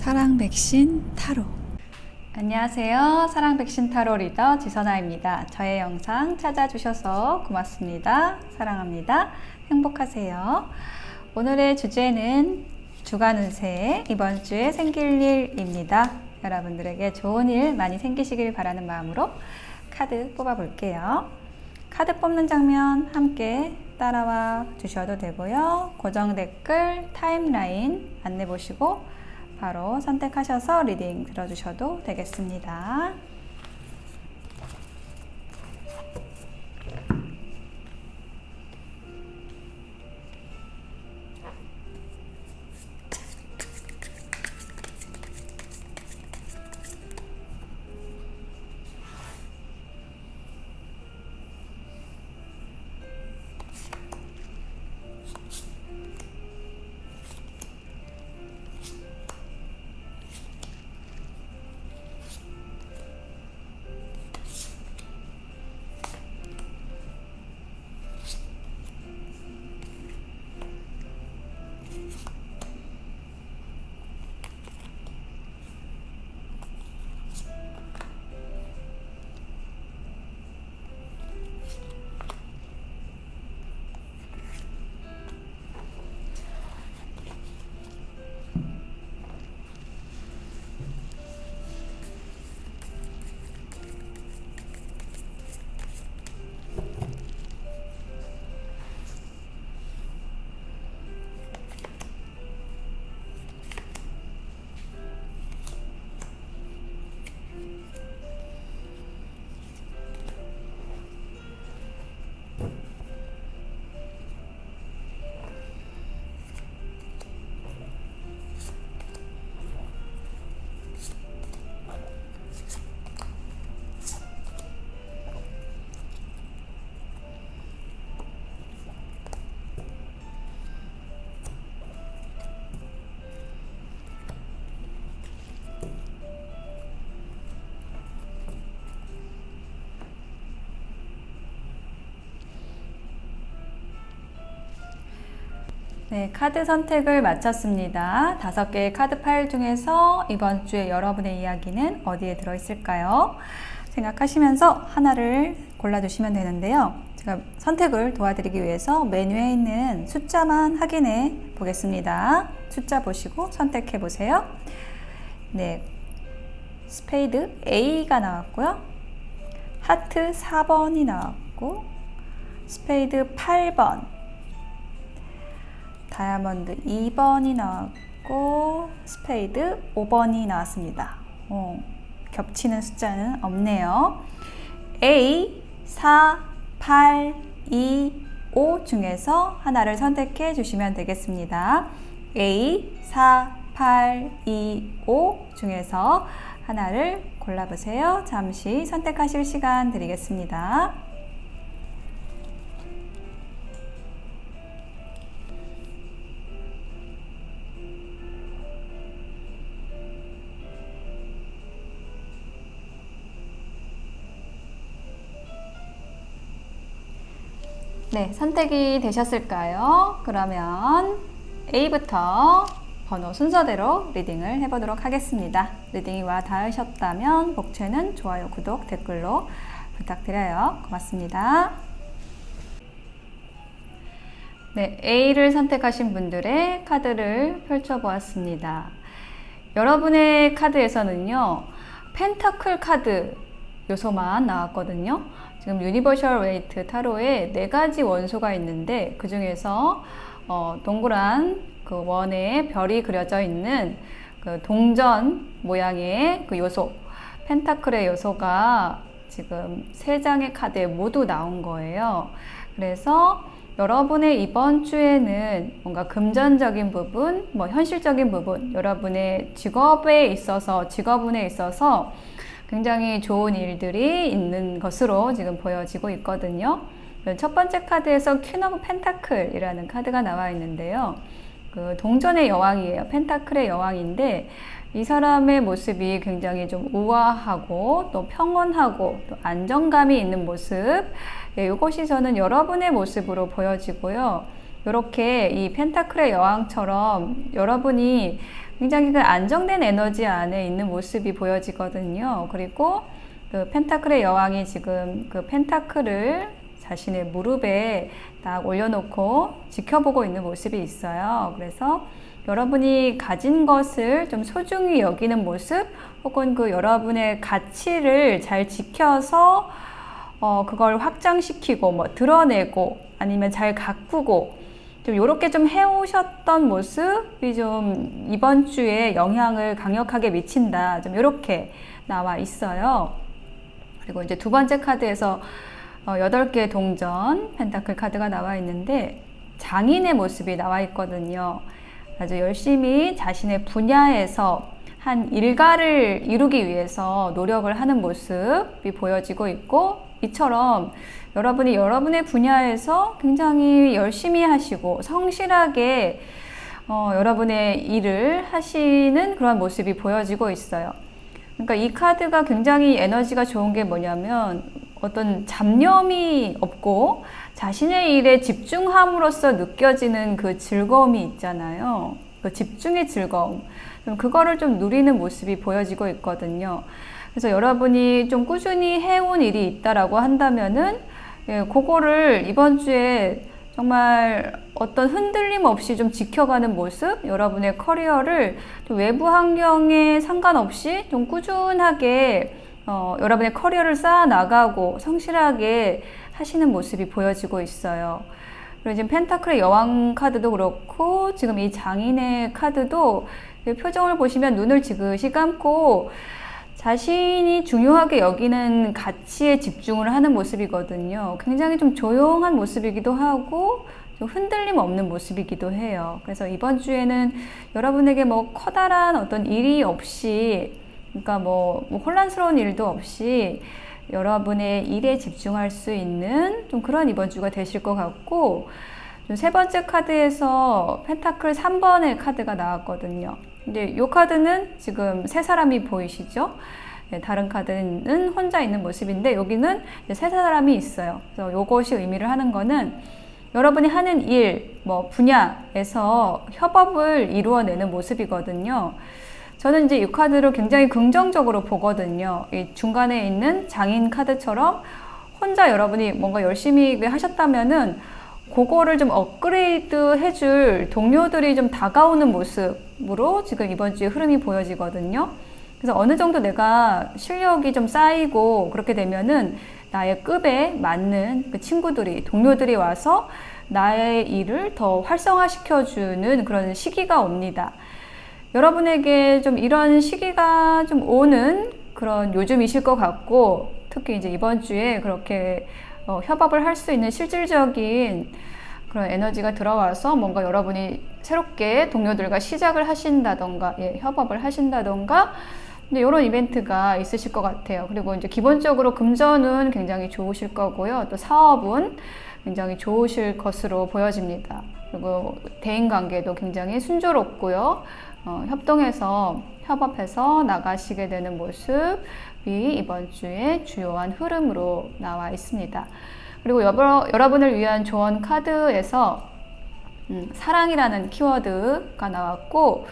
사랑 백신 타로. 안녕하세요. 사랑 백신 타로 리더 지선아입니다. 저의 영상 찾아주셔서 고맙습니다. 사랑합니다. 행복하세요. 오늘의 주제는 주간 운세, 이번 주에 생길 일입니다. 여러분들에게 좋은 일 많이 생기시길 바라는 마음으로 카드 뽑아볼게요. 카드 뽑는 장면 함께 따라와 주셔도 되고요. 고정 댓글, 타임라인 안내 보시고 바로 선택하셔서 리딩 들어주셔도 되겠습니다. 네, 카드 선택을 마쳤습니다. 5개의 카드 파일 중에서 이번 주에 여러분의 이야기는 어디에 들어있을까요? 생각하시면서 하나를 골라주시면 되는데요. 제가 선택을 도와드리기 위해서 메뉴에 있는 숫자만 확인해 보겠습니다. 숫자 보시고 선택해 보세요. 네, 스페이드 A가 나왔고요. 하트 4번이 나왔고, 스페이드 8번, 다이아몬드 2번이 나왔고, 스페이드 5번이 나왔습니다. 겹치는 숫자는 없네요. A, 4, 8, 2, 5 중에서 하나를 선택해 주시면 되겠습니다. A, 4, 8, 2, 5 중에서 하나를 골라보세요. 잠시 선택하실 시간 드리겠습니다. 네, 선택이 되셨을까요? 그러면 A부터 번호 순서대로 리딩을 해보도록 하겠습니다. 리딩이 와 닿으셨다면 복채는 좋아요, 구독, 댓글로 부탁드려요. 고맙습니다. 네, A를 선택하신 분들의 카드를 펼쳐보았습니다. 여러분의 카드에서는요, 펜타클 카드 요소만 나왔거든요. 지금 유니버셜 웨이트 타로에 4가지 원소가 있는데 그 중에서 동그란 그 원에 별이 그려져 있는 그 동전 모양의 그 요소, 펜타클의 요소가 지금 3장의 카드에 모두 나온 거예요. 그래서 여러분의 이번 주에는 뭔가 금전적인 부분, 현실적인 부분, 여러분의 직업운에 있어서 굉장히 좋은 일들이 있는 것으로 지금 보여지고 있거든요. 첫 번째 카드에서 퀸 오브 펜타클이라는 카드가 나와 있는데요. 그 동전의 여왕이에요. 펜타클의 여왕인데 이 사람의 모습이 굉장히 좀 우아하고 또 평온하고 또 안정감이 있는 모습, 이것이 저는 여러분의 모습으로 보여지고요. 이렇게 이 펜타클의 여왕처럼 여러분이 굉장히 그 안정된 에너지 안에 있는 모습이 보여지거든요. 그리고 그 펜타클의 여왕이 지금 그 펜타클을 자신의 무릎에 딱 올려놓고 지켜보고 있는 모습이 있어요. 그래서 여러분이 가진 것을 좀 소중히 여기는 모습, 혹은 그 여러분의 가치를 잘 지켜서 그걸 확장시키고 뭐 드러내고 아니면 잘 가꾸고 좀 이렇게 좀 해오셨던 모습이 좀 이번 주에 영향을 강력하게 미친다. 좀 이렇게 나와 있어요. 그리고 이제 두 번째 카드에서 8개의 동전 펜타클 카드가 나와 있는데 장인의 모습이 나와 있거든요. 아주 열심히 자신의 분야에서 한 일가를 이루기 위해서 노력을 하는 모습이 보여지고 있고, 이처럼 여러분이 여러분의 분야에서 굉장히 열심히 하시고 성실하게 여러분의 일을 하시는 그런 모습이 보여지고 있어요. 그러니까 이 카드가 굉장히 에너지가 좋은 게 뭐냐면 어떤 잡념이 없고 자신의 일에 집중함으로써 느껴지는 그 즐거움이 있잖아요. 그 집중의 즐거움. 그거를 좀 누리는 모습이 보여지고 있거든요. 그래서 여러분이 좀 꾸준히 해온 일이 있다라고 한다면은, 그거를 이번 주에 정말 어떤 흔들림 없이 좀 지켜가는 모습, 여러분의 커리어를 좀 외부 환경에 상관없이 좀 꾸준하게 여러분의 커리어를 쌓아 나가고 성실하게 하시는 모습이 보여지고 있어요. 그리고 지금 펜타클의 여왕 카드도 그렇고 지금 이 장인의 카드도 표정을 보시면 눈을 지그시 감고 자신이 중요하게 여기는 가치에 집중을 하는 모습이거든요. 굉장히 좀 조용한 모습이기도 하고 좀 흔들림 없는 모습이기도 해요. 그래서 이번 주에는 여러분에게 뭐 커다란 어떤 일이 없이, 그러니까 뭐 혼란스러운 일도 없이 여러분의 일에 집중할 수 있는 좀 그런 이번 주가 되실 것 같고, 좀 세 번째 카드에서 펜타클 3번의 카드가 나왔거든요. 근데 이 카드는 지금 세 사람이 보이시죠? 다른 카드는 혼자 있는 모습인데 여기는 세 사람이 있어요. 그래서 이것이 의미를 하는 거는 여러분이 하는 일, 뭐 분야에서 협업을 이루어내는 모습이거든요. 저는 이제 이 카드를 굉장히 긍정적으로 보거든요. 이 중간에 있는 장인 카드처럼 혼자 여러분이 뭔가 열심히 하셨다면은 그거를 좀 업그레이드 해줄 동료들이 좀 다가오는 모습으로 지금 이번 주에 흐름이 보여지거든요. 그래서 어느 정도 내가 실력이 좀 쌓이고 그렇게 되면은 나의 급에 맞는 그 친구들이, 동료들이 와서 나의 일을 더 활성화시켜주는 그런 시기가 옵니다. 여러분에게 좀 이런 시기가 좀 오는 그런 요즘이실 것 같고, 특히 이제 이번 주에 그렇게 협업을 할 수 있는 실질적인 그런 에너지가 들어와서 뭔가 여러분이 새롭게 동료들과 시작을 하신다던가, 협업을 하신다던가, 근데 이런 이벤트가 있으실 것 같아요. 그리고 이제 기본적으로 금전은 굉장히 좋으실 거고요. 또 사업은 굉장히 좋으실 것으로 보여집니다. 그리고 대인 관계도 굉장히 순조롭고요. 협업해서 나가시게 되는 모습이 이번 주에 주요한 흐름으로 나와 있습니다. 그리고 여러분을 위한 조언 카드에서 사랑이라는 키워드가 나왔고,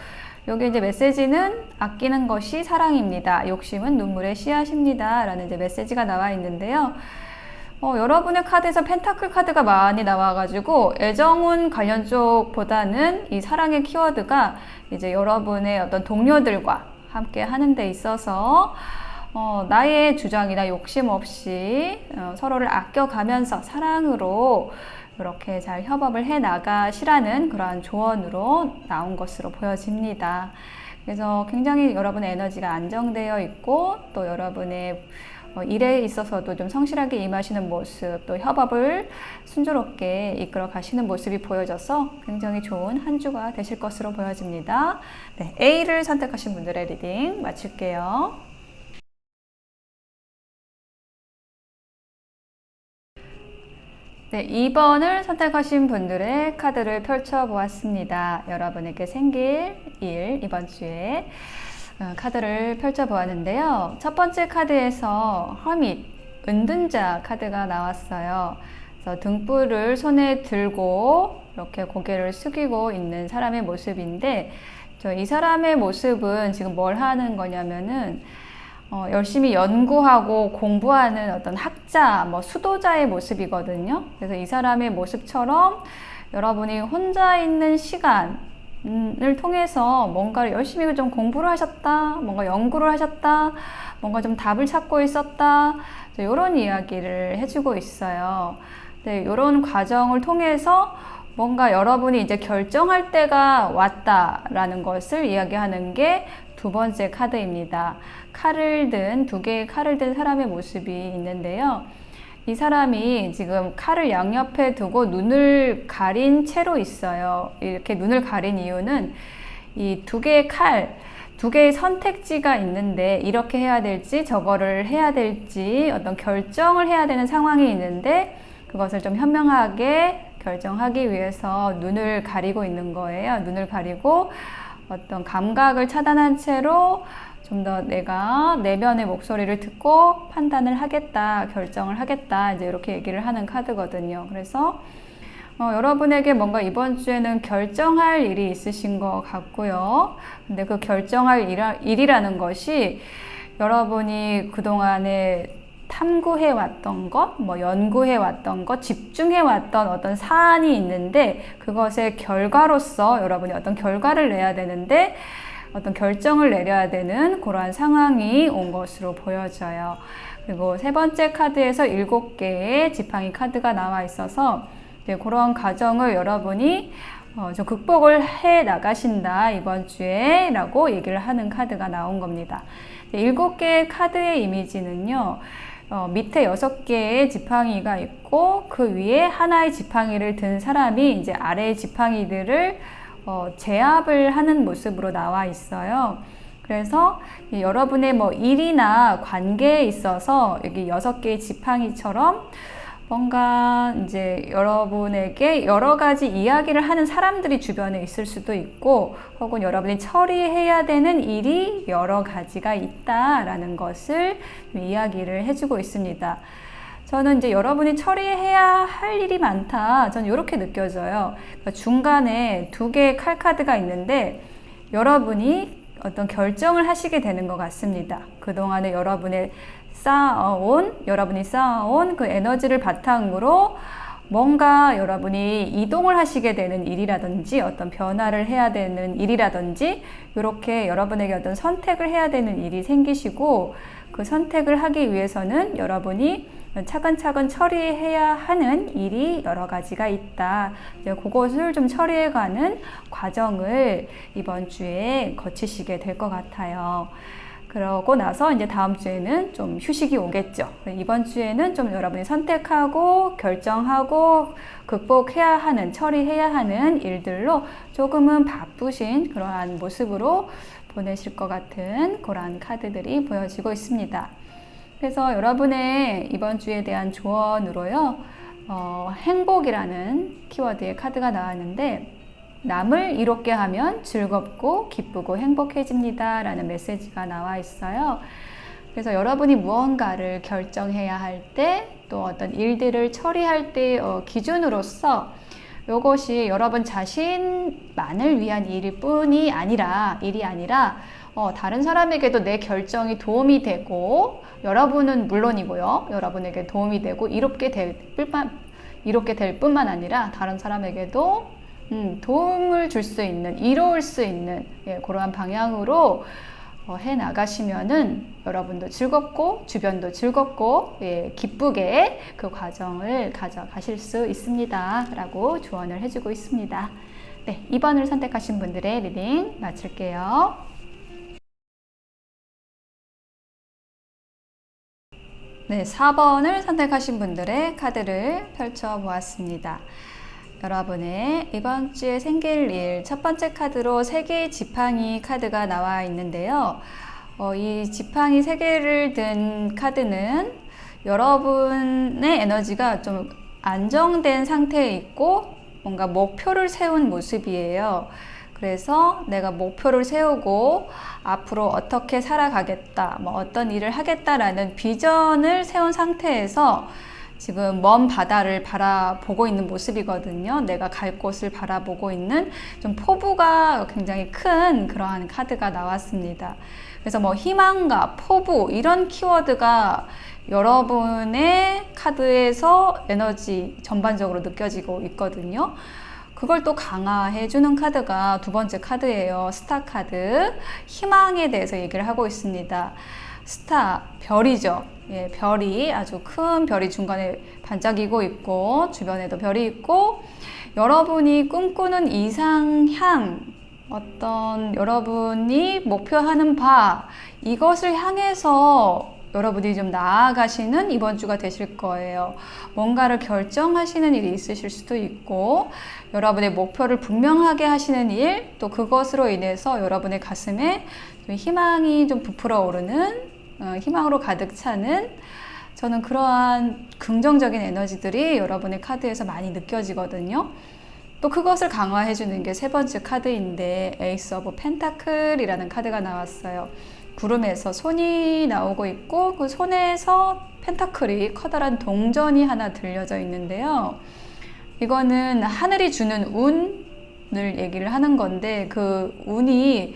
여기 이제 메시지는 아끼는 것이 사랑입니다. 욕심은 눈물의 씨앗입니다. 라는 이제 메시지가 나와 있는데요. 여러분의 카드에서 펜타클 카드가 많이 나와가지고 애정운 관련 쪽보다는 이 사랑의 키워드가 이제 여러분의 어떤 동료들과 함께 하는 데 있어서 나의 주장이나 욕심 없이 서로를 아껴가면서 사랑으로 이렇게 잘 협업을 해 나가시라는 그러한 조언으로 나온 것으로 보여집니다. 그래서 굉장히 여러분의 에너지가 안정되어 있고, 또 여러분의 일에 있어서도 좀 성실하게 임하시는 모습, 또 협업을 순조롭게 이끌어 가시는 모습이 보여져서 굉장히 좋은 한 주가 되실 것으로 보여집니다. 네, A를 선택하신 분들의 리딩 마칠게요. 네, 2번을 선택하신 분들의 카드를 펼쳐보았습니다. 여러분에게 생길 일, 이번 주에 카드를 펼쳐보았는데요. 첫 번째 카드에서 허밋, 은둔자 카드가 나왔어요. 그래서 등불을 손에 들고 이렇게 고개를 숙이고 있는 사람의 모습인데, 이 사람의 모습은 지금 뭘 하는 거냐면은 열심히 연구하고 공부하는 어떤 학자, 뭐 수도자의 모습이거든요. 그래서 이 사람의 모습처럼 여러분이 혼자 있는 시간을 통해서 뭔가를 열심히 좀 공부를 하셨다, 뭔가 연구를 하셨다, 뭔가 좀 답을 찾고 있었다, 이런 이야기를 해주고 있어요. 네, 이런 과정을 통해서 뭔가 여러분이 이제 결정할 때가 왔다라는 것을 이야기하는 게 두 번째 카드입니다. 두 개의 칼을 든 사람의 모습이 있는데요. 이 사람이 지금 칼을 양옆에 두고 눈을 가린 채로 있어요. 이렇게 눈을 가린 이유는 이 두 개의 두 개의 선택지가 있는데 이렇게 해야 될지 저거를 해야 될지 어떤 결정을 해야 되는 상황이 있는데 그것을 좀 현명하게 결정하기 위해서 눈을 가리고 있는 거예요. 눈을 가리고 어떤 감각을 차단한 채로 좀 더 내가 내면의 목소리를 듣고 판단을 하겠다, 결정을 하겠다, 이제 이렇게 얘기를 하는 카드거든요. 그래서 여러분에게 뭔가 이번 주에는 결정할 일이 있으신 것 같고요. 근데 그 결정할 일이라는 것이 여러분이 그동안에 탐구해 왔던 것, 뭐 연구해 왔던 것, 집중해 왔던 어떤 사안이 있는데 그것의 결과로서 여러분이 어떤 결과를 내야 되는데 어떤 결정을 내려야 되는 그러한 상황이 온 것으로 보여져요. 그리고 세 번째 카드에서 7개의 지팡이 카드가 나와 있어서 그런 과정을 여러분이 좀 극복을 해 나가신다 이번 주에 라고 얘기를 하는 카드가 나온 겁니다. 7개의 카드의 이미지는요, 밑에 6개의 지팡이가 있고 그 위에 하나의 지팡이를 든 사람이 이제 아래의 지팡이들을 제압을 하는 모습으로 나와 있어요. 그래서 여러분의 뭐 일이나 관계에 있어서 여기 6개의 지팡이처럼 뭔가 이제 여러분에게 여러 가지 이야기를 하는 사람들이 주변에 있을 수도 있고 혹은 여러분이 처리해야 되는 일이 여러 가지가 있다라는 것을 이야기를 해주고 있습니다. 저는 이제 여러분이 처리해야 할 일이 많다. 저는 이렇게 느껴져요. 그러니까 중간에 2개의 칼카드가 있는데 여러분이 어떤 결정을 하시게 되는 것 같습니다. 그동안에 여러분이 쌓아온 그 에너지를 바탕으로 뭔가 여러분이 이동을 하시게 되는 일이라든지 어떤 변화를 해야 되는 일이라든지 이렇게 여러분에게 어떤 선택을 해야 되는 일이 생기시고 그 선택을 하기 위해서는 여러분이 차근차근 처리해야 하는 일이 여러 가지가 있다. 이제 그것을 좀 처리해가는 과정을 이번 주에 거치시게 될 것 같아요. 그러고 나서 이제 다음 주에는 좀 휴식이 오겠죠. 이번 주에는 좀 여러분이 선택하고 결정하고 극복해야 하는, 처리해야 하는 일들로 조금은 바쁘신 그러한 모습으로 보내실 것 같은 그러한 카드들이 보여지고 있습니다. 그래서 여러분의 이번 주에 대한 조언으로요, 행복이라는 키워드의 카드가 나왔는데 남을 이롭게 하면 즐겁고 기쁘고 행복해집니다 라는 메시지가 나와 있어요. 그래서 여러분이 무언가를 결정해야 할 때 또 어떤 일들을 처리할 때 기준으로서 이것이 여러분 자신만을 위한 일이 아니라 다른 사람에게도 내 결정이 도움이 되고 여러분은 물론이고요. 여러분에게 도움이 되고 이롭게 될 뿐만 아니라 다른 사람에게도 도움을 줄 수 있는, 이로울 수 있는 그러한 방향으로 해 나가시면은 여러분도 즐겁고 주변도 즐겁고 기쁘게 그 과정을 가져가실 수 있습니다 라고 조언을 해주고 있습니다. 네, 2번을 선택하신 분들의 리딩 마칠게요. 네, 4번을 선택하신 분들의 카드를 펼쳐보았습니다. 여러분의 이번 주에 생길 일, 첫 번째 카드로 3개의 지팡이 카드가 나와 있는데요. 이 지팡이 3개를 든 카드는 여러분의 에너지가 좀 안정된 상태에 있고 뭔가 목표를 세운 모습이에요. 그래서 내가 목표를 세우고 앞으로 어떻게 살아가겠다, 뭐 어떤 일을 하겠다라는 비전을 세운 상태에서 지금 먼 바다를 바라보고 있는 모습이거든요. 내가 갈 곳을 바라보고 있는 좀 포부가 굉장히 큰 그러한 카드가 나왔습니다. 그래서 뭐 희망과 포부 이런 키워드가 여러분의 카드에서 에너지 전반적으로 느껴지고 있거든요. 그걸 또 강화해주는 카드가 두 번째 카드예요. 스타 카드. 희망에 대해서 얘기를 하고 있습니다. 스타, 별이죠. 예, 별이 아주 큰 별이 중간에 반짝이고 있고 주변에도 별이 있고 여러분이 꿈꾸는 이상향 어떤 여러분이 목표하는 바 이것을 향해서 여러분이 좀 나아가시는 이번 주가 되실 거예요. 뭔가를 결정하시는 일이 있으실 수도 있고 여러분의 목표를 분명하게 하시는 일, 또 그것으로 인해서 여러분의 가슴에 좀 희망이 좀 부풀어 오르는 희망으로 가득 차는 저는 그러한 긍정적인 에너지들이 여러분의 카드에서 많이 느껴지거든요. 또 그것을 강화해 주는 게 세 번째 카드인데 에이스 오브 펜타클이라는 카드가 나왔어요. 구름에서 손이 나오고 있고 그 손에서 펜타클이 커다란 동전이 하나 들려져 있는데요. 이거는 하늘이 주는 운을 얘기를 하는 건데 그 운이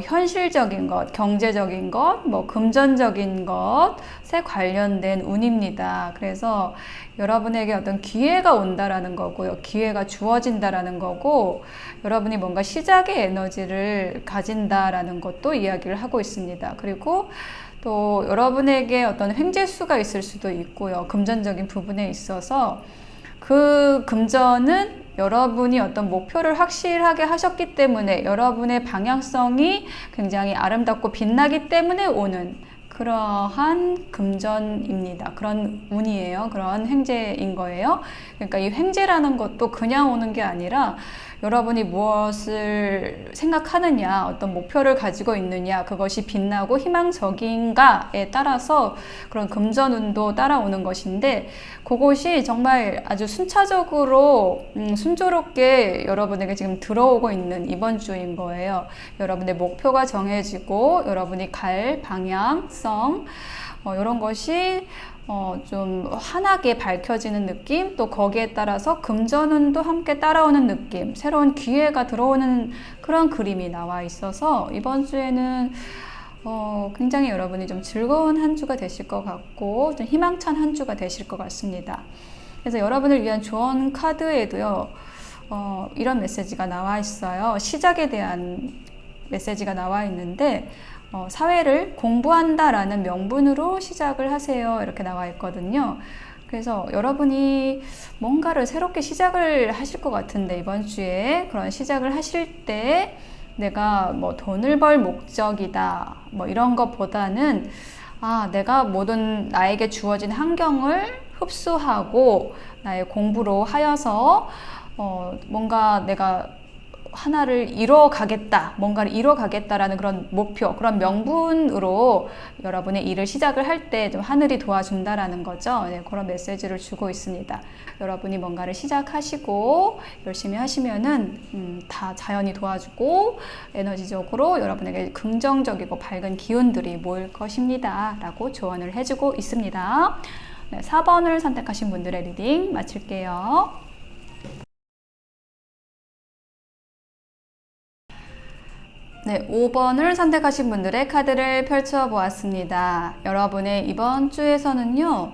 현실적인 것, 경제적인 것, 뭐 금전적인 것에 관련된 운입니다. 그래서 여러분에게 어떤 기회가 온다라는 거고요. 기회가 주어진다라는 거고 여러분이 뭔가 시작의 에너지를 가진다라는 것도 이야기를 하고 있습니다. 그리고 또 여러분에게 어떤 횡재수가 있을 수도 있고요. 금전적인 부분에 있어서 그 금전은 여러분이 어떤 목표를 확실하게 하셨기 때문에 여러분의 방향성이 굉장히 아름답고 빛나기 때문에 오는 그러한 금전입니다. 그런 운이에요. 그런 횡재인 거예요. 그러니까 이 횡재라는 것도 그냥 오는 게 아니라 여러분이 무엇을 생각하느냐, 어떤 목표를 가지고 있느냐, 그것이 빛나고 희망적인가에 따라서 그런 금전운도 따라오는 것인데 그것이 정말 아주 순차적으로 순조롭게 여러분에게 지금 들어오고 있는 이번 주인 거예요. 여러분의 목표가 정해지고 여러분이 갈 방향성 이런 것이 좀 환하게 밝혀지는 느낌, 또 거기에 따라서 금전운도 함께 따라오는 느낌, 새로운 기회가 들어오는 그런 그림이 나와 있어서 이번 주에는 굉장히 여러분이 좀 즐거운 한 주가 되실 것 같고 좀 희망찬 한 주가 되실 것 같습니다. 그래서 여러분을 위한 조언 카드에도요 이런 메시지가 나와 있어요. 시작에 대한 메시지가 나와 있는데 사회를 공부한다라는 명분으로 시작을 하세요. 이렇게 나와 있거든요. 그래서 여러분이 뭔가를 새롭게 시작을 하실 것 같은데 이번 주에 그런 시작을 하실 때 내가 뭐 돈을 벌 목적이다 뭐 이런 것보다는 내가 모든 나에게 주어진 환경을 흡수하고 나의 공부로 하여서 뭔가 내가 하나를 뭔가를 이뤄가겠다라는 그런 목표, 그런 명분으로 여러분의 일을 시작을 할 때 좀 하늘이 도와준다라는 거죠. 네, 그런 메시지를 주고 있습니다. 여러분이 뭔가를 시작하시고 열심히 하시면은 다 자연이 도와주고 에너지적으로 여러분에게 긍정적이고 밝은 기운들이 모일 것입니다. 라고 조언을 해주고 있습니다. 네, 4번을 선택하신 분들의 리딩 마칠게요. 네, 5번을 선택하신 분들의 카드를 펼쳐 보았습니다. 여러분의 이번 주에서는요,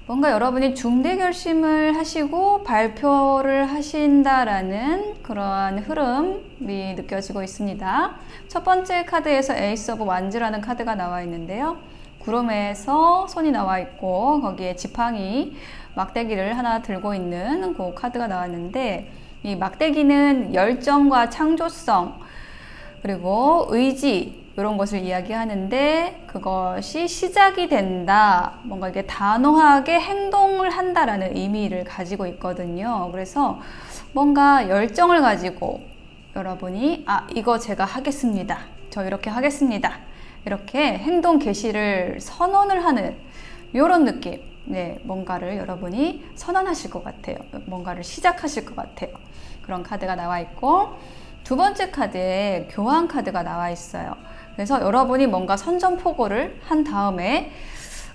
뭔가 여러분이 중대 결심을 하시고 발표를 하신다라는 그러한 흐름이 느껴지고 있습니다. 첫 번째 카드에서 에이스 오브 완즈라는 카드가 나와 있는데요. 구름에서 손이 나와 있고 거기에 지팡이, 막대기를 하나 들고 있는 그 카드가 나왔는데 이 막대기는 열정과 창조성 그리고 의지 이런 것을 이야기하는데 그것이 시작이 된다. 뭔가 이게 단호하게 행동을 한다라는 의미를 가지고 있거든요. 그래서 뭔가 열정을 가지고 여러분이 이거 제가 하겠습니다. 저 이렇게 하겠습니다. 이렇게 행동 개시를 선언을 하는 이런 느낌. 네, 뭔가를 여러분이 선언하실 것 같아요. 뭔가를 시작하실 것 같아요. 그런 카드가 나와 있고 두 번째 카드에 교환 카드가 나와 있어요. 그래서 여러분이 뭔가 선전포고를 한 다음에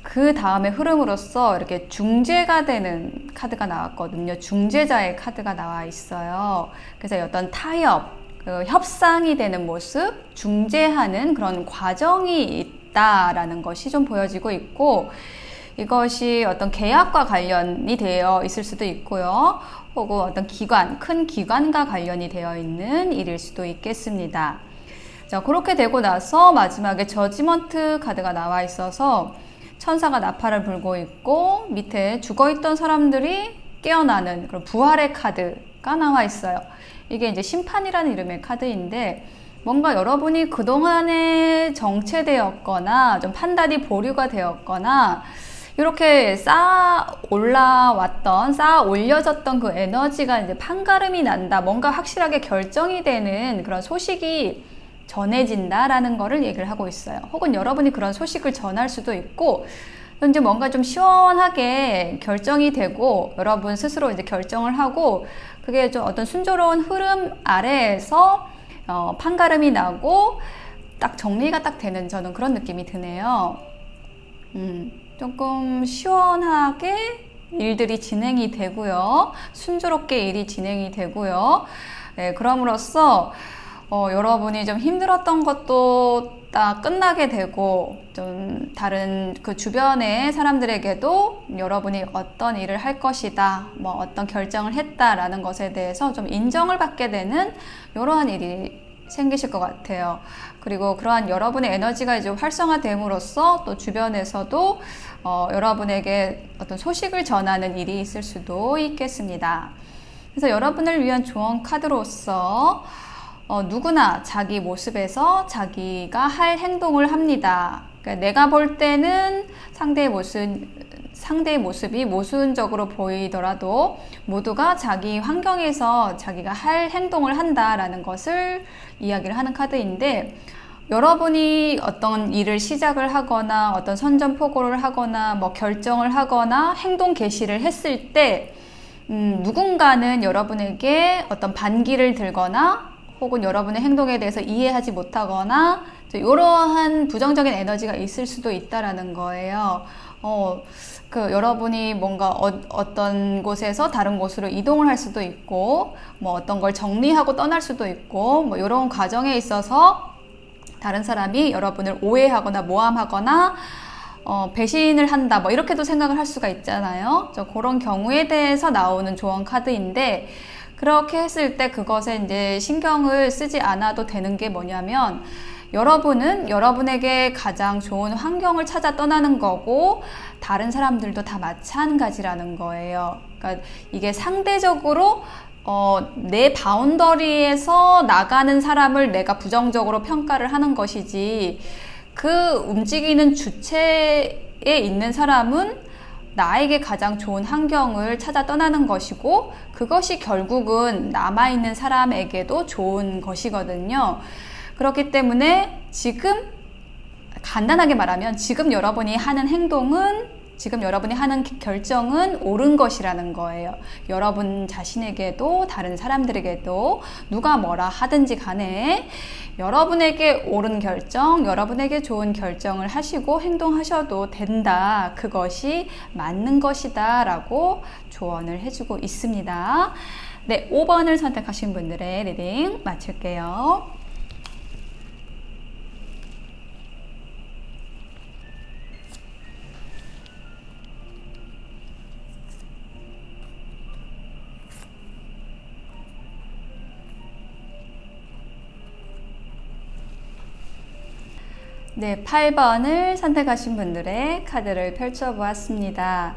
그 다음에 흐름으로써 이렇게 중재가 되는 카드가 나왔거든요. 중재자의 카드가 나와 있어요. 그래서 어떤 타협, 그 협상이 되는 모습, 중재하는 그런 과정이 있다라는 것이 좀 보여지고 있고, 이것이 어떤 계약과 관련이 되어 있을 수도 있고요. 혹은 어떤 기관, 큰 기관과 관련이 되어 있는 일일 수도 있겠습니다. 자, 그렇게 되고 나서 마지막에 저지먼트 카드가 나와 있어서 천사가 나팔을 불고 있고 밑에 죽어있던 사람들이 깨어나는 그런 부활의 카드가 나와 있어요. 이게 이제 심판이라는 이름의 카드인데, 뭔가 여러분이 그동안에 정체되었거나 좀 판단이 보류가 되었거나 이렇게 쌓아 올려졌던 그 에너지가 이제 판가름이 난다, 뭔가 확실하게 결정이 되는 그런 소식이 전해진다라는 거를 얘기를 하고 있어요. 혹은 여러분이 그런 소식을 전할 수도 있고, 현재 뭔가 좀 시원하게 결정이 되고 여러분 스스로 이제 결정을 하고 그게 좀 어떤 순조로운 흐름 아래에서 판가름이 나고 딱 정리가 딱 되는, 저는 그런 느낌이 드네요. 조금 시원하게 일들이 진행이 되고요. 순조롭게 일이 진행이 되고요. 네, 그럼으로써 여러분이 좀 힘들었던 것도 딱 끝나게 되고, 좀 다른 그 주변의 사람들에게도 여러분이 어떤 일을 할 것이다, 뭐 어떤 결정을 했다라는 것에 대해서 좀 인정을 받게 되는 이러한 일이 생기실 것 같아요. 그리고 그러한 여러분의 에너지가 이제 활성화됨으로써 또 주변에서도 여러분에게 어떤 소식을 전하는 일이 있을 수도 있겠습니다. 그래서 여러분을 위한 조언 카드로서 누구나 자기 모습에서 자기가 할 행동을 합니다. 그러니까 내가 볼 때는 상대의 모습이 모순적으로 보이더라도 모두가 자기 환경에서 자기가 할 행동을 한다라는 것을 이야기를 하는 카드인데, 여러분이 어떤 일을 시작을 하거나 어떤 선전포고를 하거나 뭐 결정을 하거나 행동 개시를 했을 때 누군가는 여러분에게 어떤 반기를 들거나 혹은 여러분의 행동에 대해서 이해하지 못하거나 이러한 부정적인 에너지가 있을 수도 있다라는 거예요. 여러분이 뭔가 어떤 곳에서 다른 곳으로 이동을 할 수도 있고, 뭐 어떤 걸 정리하고 떠날 수도 있고, 뭐 이런 과정에 있어서 다른 사람이 여러분을 오해하거나 모함하거나 배신을 한다, 뭐 이렇게도 생각을 할 수가 있잖아요. 그런 경우에 대해서 나오는 조언 카드인데, 그렇게 했을 때 그것에 이제 신경을 쓰지 않아도 되는 게 뭐냐면, 여러분은 여러분에게 가장 좋은 환경을 찾아 떠나는 거고 다른 사람들도 다 마찬가지라는 거예요. 그러니까 이게 상대적으로 내 바운더리에서 나가는 사람을 내가 부정적으로 평가를 하는 것이지, 그 움직이는 주체에 있는 사람은 나에게 가장 좋은 환경을 찾아 떠나는 것이고, 그것이 결국은 남아있는 사람에게도 좋은 것이거든요. 그렇기 때문에 지금 간단하게 말하면 지금 여러분이 하는 행동은, 지금 여러분이 하는 결정은 옳은 것이라는 거예요. 여러분 자신에게도 다른 사람들에게도 누가 뭐라 하든지 간에 여러분에게 옳은 결정, 여러분에게 좋은 결정을 하시고 행동하셔도 된다. 그것이 맞는 것이다 라고 조언을 해주고 있습니다. 네, 5번을 선택하신 분들의 리딩 마칠게요. 네, 8번을 선택하신 분들의 카드를 펼쳐보았습니다.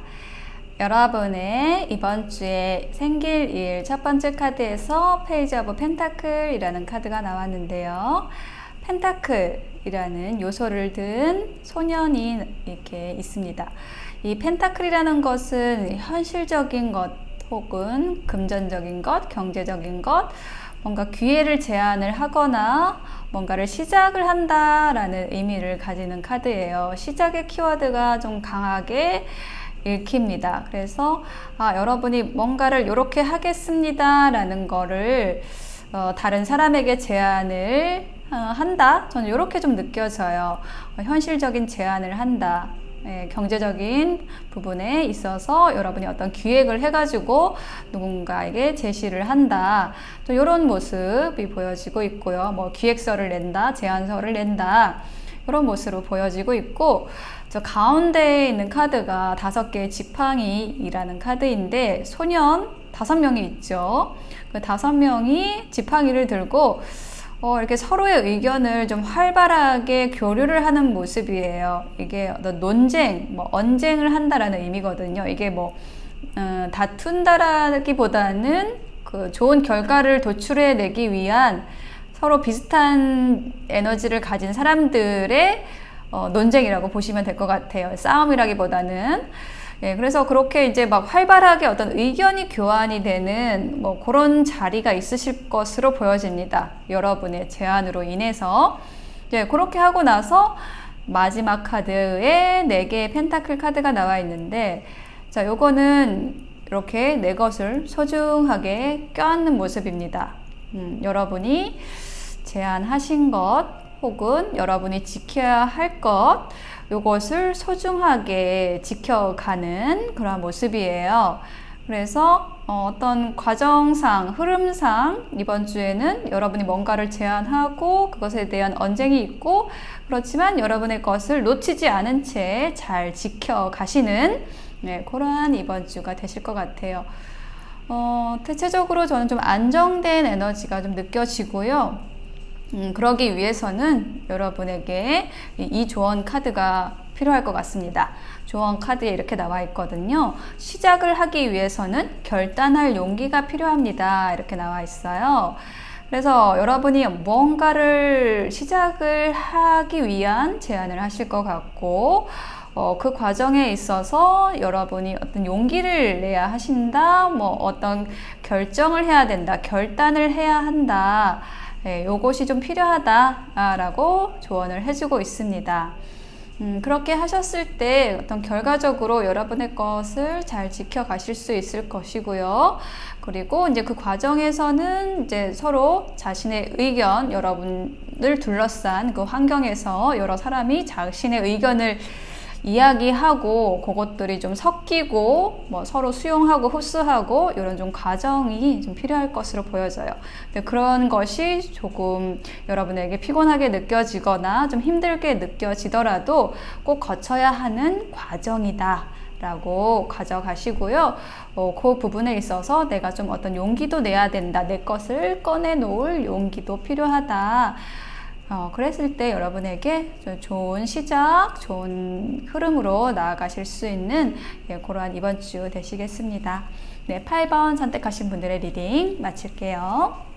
여러분의 이번 주에 생길 일 첫 번째 카드에서 페이지 오브 펜타클이라는 카드가 나왔는데요. 펜타클이라는 요소를 든 소년이 이렇게 있습니다. 이 펜타클이라는 것은 현실적인 것 혹은 금전적인 것, 경제적인 것, 뭔가 기회를 제안을 하거나 뭔가를 시작을 한다라는 의미를 가지는 카드예요. 시작의 키워드가 좀 강하게 읽힙니다. 그래서 여러분이 뭔가를 이렇게 하겠습니다 라는 거를 다른 사람에게 제안을 한다? 저는 이렇게 좀 느껴져요. 현실적인 제안을 한다. 경제적인 부분에 있어서 여러분이 어떤 기획을 해가지고 누군가에게 제시를 한다. 또 이런 모습이 보여지고 있고요. 뭐 기획서를 낸다, 제안서를 낸다. 이런 모습으로 보여지고 있고, 저 가운데에 있는 카드가 5개의 지팡이라는 카드인데 소년 5명이 있죠. 그 5명이 지팡이를 들고 이렇게 서로의 의견을 좀 활발하게 교류를 하는 모습이에요. 이게 어떤 논쟁, 뭐 언쟁을 한다라는 의미거든요. 이게 뭐 다툰다라기보다는 그 좋은 결과를 도출해내기 위한 서로 비슷한 에너지를 가진 사람들의 논쟁이라고 보시면 될 것 같아요. 싸움이라기보다는. 그래서 그렇게 이제 막 활발하게 어떤 의견이 교환이 되는 뭐 그런 자리가 있으실 것으로 보여집니다. 여러분의 제안으로 인해서. 그렇게 하고 나서 마지막 카드에 4개의 펜타클 카드가 나와 있는데, 자, 요거는 이렇게 내 것을 소중하게 껴안는 모습입니다. 여러분이 제안하신 것 혹은 여러분이 지켜야 할 것, 요것을 소중하게 지켜가는 그런 모습이에요. 그래서 어떤 과정상, 흐름상 이번 주에는 여러분이 뭔가를 제안하고 그것에 대한 언쟁이 있고, 그렇지만 여러분의 것을 놓치지 않은 채 잘 지켜가시는 그러한 이번 주가 되실 것 같아요. 대체적으로 저는 좀 안정된 에너지가 좀 느껴지고요. 그러기 위해서는 여러분에게 이 조언 카드가 필요할 것 같습니다. 조언 카드에 이렇게 나와 있거든요. 시작을 하기 위해서는 결단할 용기가 필요합니다. 이렇게 나와 있어요. 그래서 여러분이 뭔가를 시작을 하기 위한 제안을 하실 것 같고, 그 과정에 있어서 여러분이 어떤 용기를 내야 하신다, 뭐 어떤 결정을 해야 된다, 결단을 해야 한다, 요것이 좀 필요하다라고 조언을 해주고 있습니다. 그렇게 하셨을 때 어떤 결과적으로 여러분의 것을 잘 지켜가실 수 있을 것이고요. 그리고 이제 그 과정에서는 이제 서로 자신의 의견, 여러분을 둘러싼 그 환경에서 여러 사람이 자신의 의견을 이야기하고 그것들이 좀 섞이고 뭐 서로 수용하고 흡수하고 이런 좀 과정이 좀 필요할 것으로 보여져요. 근데 그런 것이 조금 여러분에게 피곤하게 느껴지거나 좀 힘들게 느껴지더라도 꼭 거쳐야 하는 과정이다 라고 가져가시고요. 그 부분에 있어서 내가 좀 어떤 용기도 내야 된다. 내 것을 꺼내놓을 용기도 필요하다. 그랬을 때 여러분에게 좋은 시작, 좋은 흐름으로 나아가실 수 있는 그러한 이번 주 되시겠습니다. 네, 8번 선택하신 분들의 리딩 마칠게요.